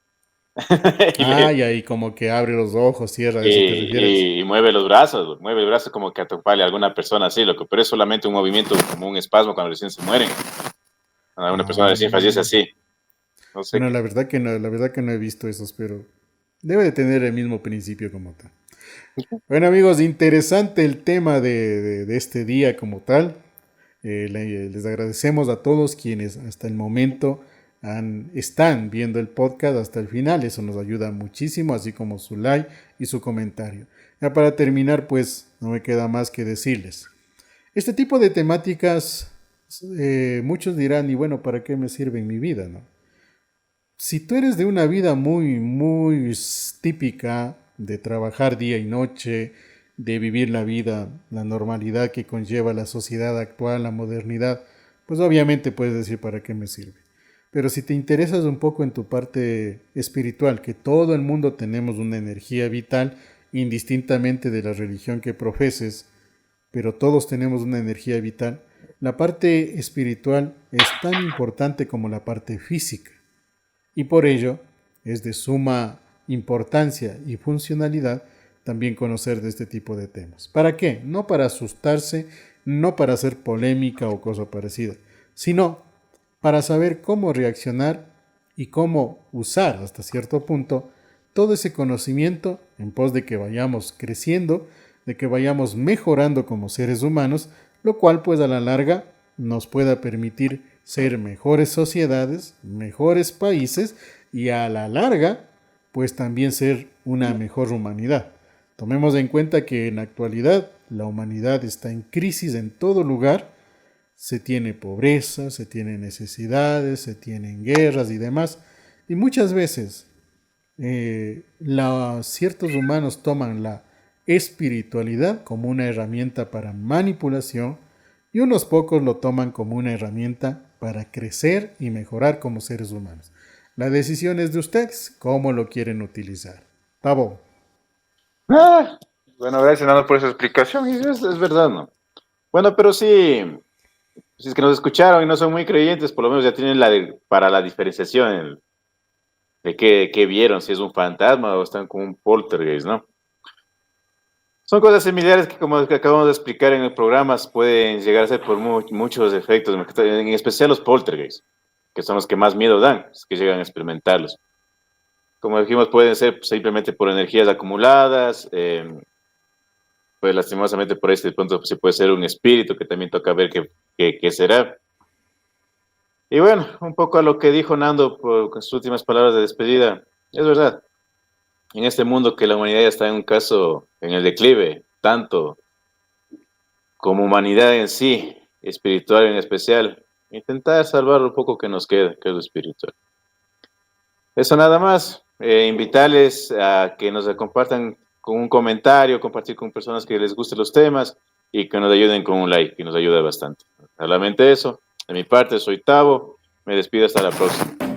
Y, Ah, y ahí como que abre los ojos, cierra, ¿a eso te refieres? y mueve los brazos, güey, mueve el brazo como que atropelle a alguna persona así, loco, pero es solamente un movimiento como un espasmo cuando recién se mueren. Cuando una persona recién fallece Ah, así. No sé bueno, qué. la verdad que no he visto esos, pero debe de tener el mismo principio como tal. Bueno amigos, interesante el tema de este día como tal. Les agradecemos a todos quienes hasta el momento están viendo el podcast hasta el final. Eso nos ayuda muchísimo, así como su like y su comentario. Ya para terminar, pues no me queda más que decirles. Este tipo de temáticas, muchos dirán, y bueno, ¿para qué me sirve en mi vida? ¿No? Si tú eres de una vida muy típica, de trabajar día y noche, de vivir la vida, la normalidad que conlleva la sociedad actual, la modernidad, pues obviamente puedes decir para qué me sirve. Pero si te interesas un poco en tu parte espiritual, que todo el mundo tenemos una energía vital, indistintamente de la religión que profeses, pero todos tenemos una energía vital, la parte espiritual es tan importante como la parte física. Y por ello es de suma importancia y funcionalidad también conocer de este tipo de temas. ¿Para qué? No para asustarse, no para hacer polémica o cosa parecida, sino para saber cómo reaccionar y cómo usar hasta cierto punto todo ese conocimiento en pos de que vayamos creciendo, de que vayamos mejorando como seres humanos, lo cual pues a la larga nos pueda permitir ser mejores sociedades, mejores países y a la larga pues también ser una mejor humanidad. Tomemos en cuenta que en la actualidad la humanidad está en crisis en todo lugar, se tiene pobreza, se tienen necesidades, se tienen guerras y demás, y muchas veces ciertos humanos toman la espiritualidad como una herramienta para manipulación y unos pocos lo toman como una herramienta para crecer y mejorar como seres humanos. La decisión es de ustedes, cómo lo quieren utilizar. Tabo. Ah, bueno, gracias, Nando, por esa explicación. Y es verdad, ¿no? Bueno, pero sí, si es que nos escucharon y no son muy creyentes, por lo menos ya tienen para la diferenciación de qué vieron, si es un fantasma o están con un poltergeist, ¿no? Son cosas similares que, como que acabamos de explicar en el programa, pueden llegar a ser por muchos efectos, en especial los poltergeists, que son los que más miedo dan, es que llegan a experimentarlos. Como dijimos, pueden ser simplemente por energías acumuladas, pues lastimosamente por este punto se puede ser un espíritu que también toca ver qué será. Y bueno, un poco a lo que dijo Nando con sus últimas palabras de despedida, es verdad, en este mundo que la humanidad ya está en un caso en el declive, tanto como humanidad en sí, espiritual en especial, intentar salvar lo poco que nos queda, que es lo espiritual. Eso nada más, invitarles a que nos compartan con un comentario, compartir con personas que les gusten los temas y que nos ayuden con un like, que nos ayuda bastante. Solamente eso, de mi parte soy Tavo, me despido hasta la próxima.